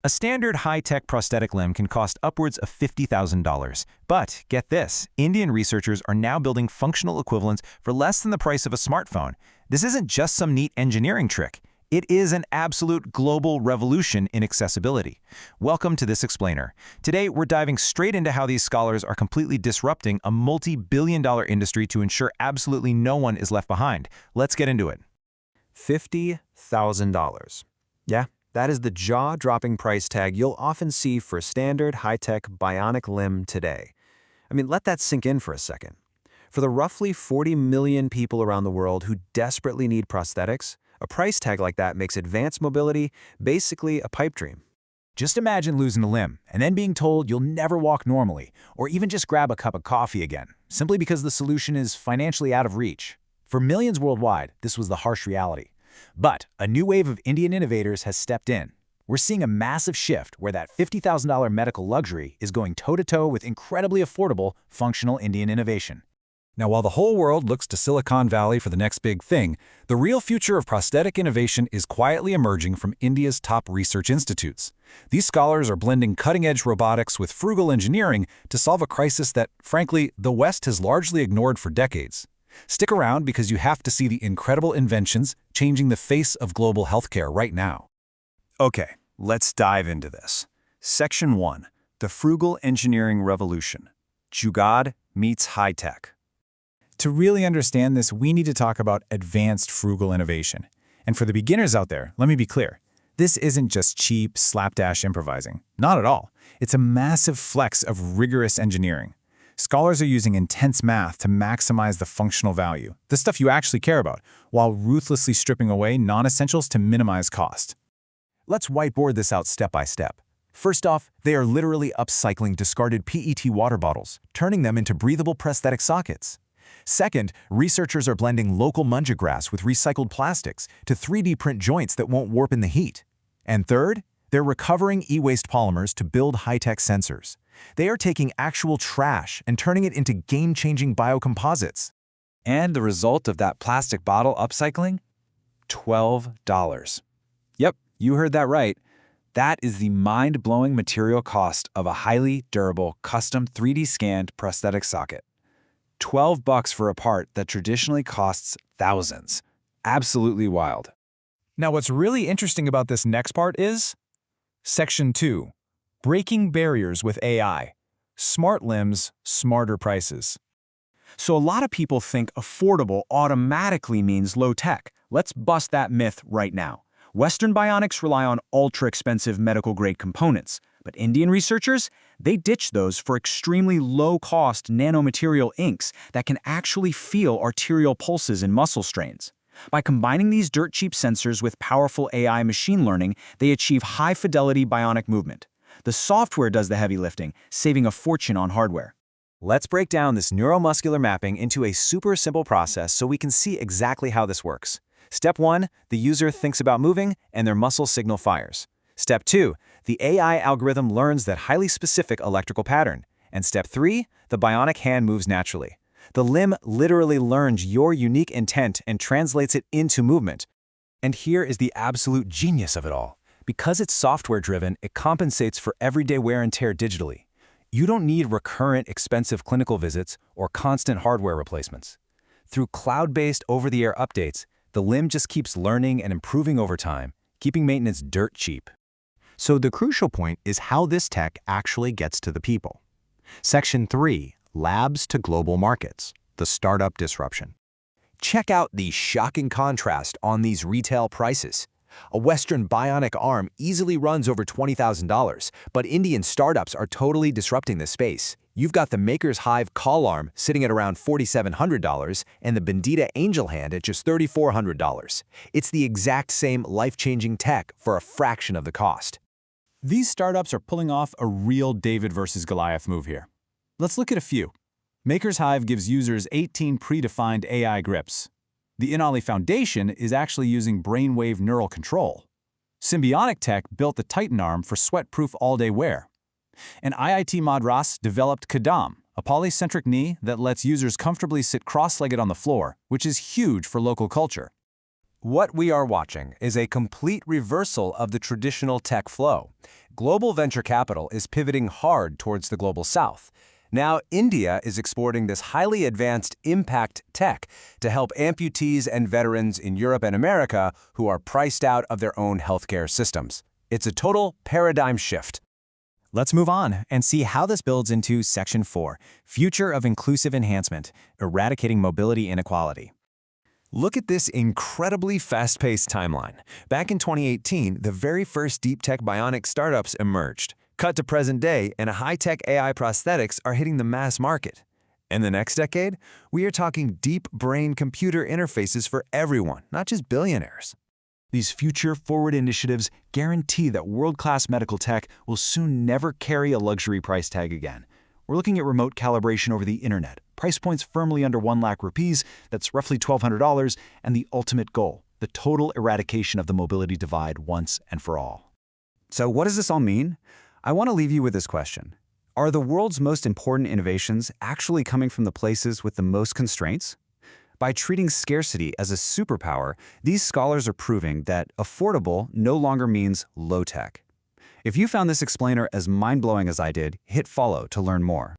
A standard high-tech prosthetic limb can cost upwards of $50,000. But get this, Indian researchers are now building functional equivalents for less than the price of a smartphone. This isn't just some neat engineering trick. It is an absolute global revolution in accessibility. Welcome to This Explainer. Today, we're diving straight into how these scholars are completely disrupting a multi-billion-dollar industry to ensure absolutely no one is left behind. Let's get into it. $50,000. Yeah, that is the jaw-dropping price tag you'll often see for a standard high-tech bionic limb today. I mean, let that sink in for a second. For the roughly 40 million people around the world who desperately need prosthetics, a price tag like that makes advanced mobility basically a pipe dream. Just imagine losing a limb and then being told you'll never walk normally or even just grab a cup of coffee again, simply because the solution is financially out of reach. For millions worldwide, this was the harsh reality. But a new wave of Indian innovators has stepped in. We're seeing a massive shift where that $50,000 medical luxury is going toe-to-toe with incredibly affordable, functional Indian innovation. Now, while the whole world looks to Silicon Valley for the next big thing, the real future of prosthetic innovation is quietly emerging from India's top research institutes. These scholars are blending cutting-edge robotics with frugal engineering to solve a crisis that, frankly, the West has largely ignored for decades. Stick around because you have to see the incredible inventions changing the face of global healthcare right now. Okay, let's dive into this. Section 1. The Frugal Engineering Revolution. Jugaad meets high-tech. To really understand this, we need to talk about advanced frugal innovation. And for the beginners out there, let me be clear. This isn't just cheap, slapdash improvising. Not at all. It's a massive flex of rigorous engineering. Scholars are using intense math to maximize the functional value, the stuff you actually care about, while ruthlessly stripping away non-essentials to minimize cost. Let's whiteboard this out step by step. First off, they are literally upcycling discarded PET water bottles, turning them into breathable prosthetic sockets. Second, researchers are blending local munja grass with recycled plastics to 3D print joints that won't warp in the heat. And third, they're recovering e-waste polymers to build high-tech sensors. They are taking actual trash and turning it into game-changing biocomposites. And the result of that plastic bottle upcycling? $12. Yep, you heard that right. That is the mind-blowing material cost of a highly durable, custom 3D scanned prosthetic socket. $12 for a part that traditionally costs thousands. Absolutely wild. Now, what's really interesting about this next part is Section 2. Breaking barriers with AI. Smart limbs, smarter prices. So a lot of people think affordable automatically means low tech. Let's bust that myth right now. Western bionics rely on ultra-expensive medical-grade components, but Indian researchers, they ditch those for extremely low-cost nanomaterial inks that can actually feel arterial pulses and muscle strains. By combining these dirt-cheap sensors with powerful AI machine learning, they achieve high-fidelity bionic movement. The software does the heavy lifting, saving a fortune on hardware. Let's break down this neuromuscular mapping into a super simple process so we can see exactly how this works. Step 1, the user thinks about moving and their muscle signal fires. Step 2, the AI algorithm learns that highly specific electrical pattern. And step 3, the bionic hand moves naturally. The limb literally learns your unique intent and translates it into movement. And here is the absolute genius of it all. Because it's software-driven, it compensates for everyday wear and tear digitally. You don't need recurrent, expensive clinical visits or constant hardware replacements. Through cloud-based over-the-air updates, the limb just keeps learning and improving over time, keeping maintenance dirt cheap. So the crucial point is how this tech actually gets to the people. Section 3, Labs to Global Markets, the startup disruption. Check out the shocking contrast on these retail prices. A Western bionic arm easily runs over $20,000, but Indian startups are totally disrupting this space. You've got the Maker's Hive call arm sitting at around $4,700 and the Bendita Angel Hand at just $3,400. It's the exact same life-changing tech for a fraction of the cost. These startups are pulling off a real David versus Goliath move here. Let's look at a few. Maker's Hive gives users 18 predefined AI grips. The Inali Foundation is actually using brainwave neural control. Symbionic Tech built the Titan arm for sweat-proof all-day wear. And IIT Madras developed Kadam, a polycentric knee that lets users comfortably sit cross-legged on the floor, which is huge for local culture. What we are watching is a complete reversal of the traditional tech flow. Global venture capital is pivoting hard towards the global south. Now, India is exporting this highly advanced impact tech to help amputees and veterans in Europe and America who are priced out of their own healthcare systems. It's a total paradigm shift. Let's move on and see how this builds into Section 4, Future of Inclusive Enhancement, Eradicating Mobility Inequality. Look at this incredibly fast-paced timeline. Back in 2018, the very first deep tech bionic startups emerged. Cut to present day, and high-tech AI prosthetics are hitting the mass market. In the next decade, we are talking deep brain-computer interfaces for everyone, not just billionaires. These future-forward initiatives guarantee that world-class medical tech will soon never carry a luxury price tag again. We're looking at remote calibration over the internet, price points firmly under 1 lakh rupees, that's roughly $1,200, and the ultimate goal, the total eradication of the mobility divide once and for all. So what does this all mean? I want to leave you with this question. Are the world's most important innovations actually coming from the places with the most constraints? By treating scarcity as a superpower, these scholars are proving that affordable no longer means low-tech. If you found this explainer as mind-blowing as I did, hit follow to learn more.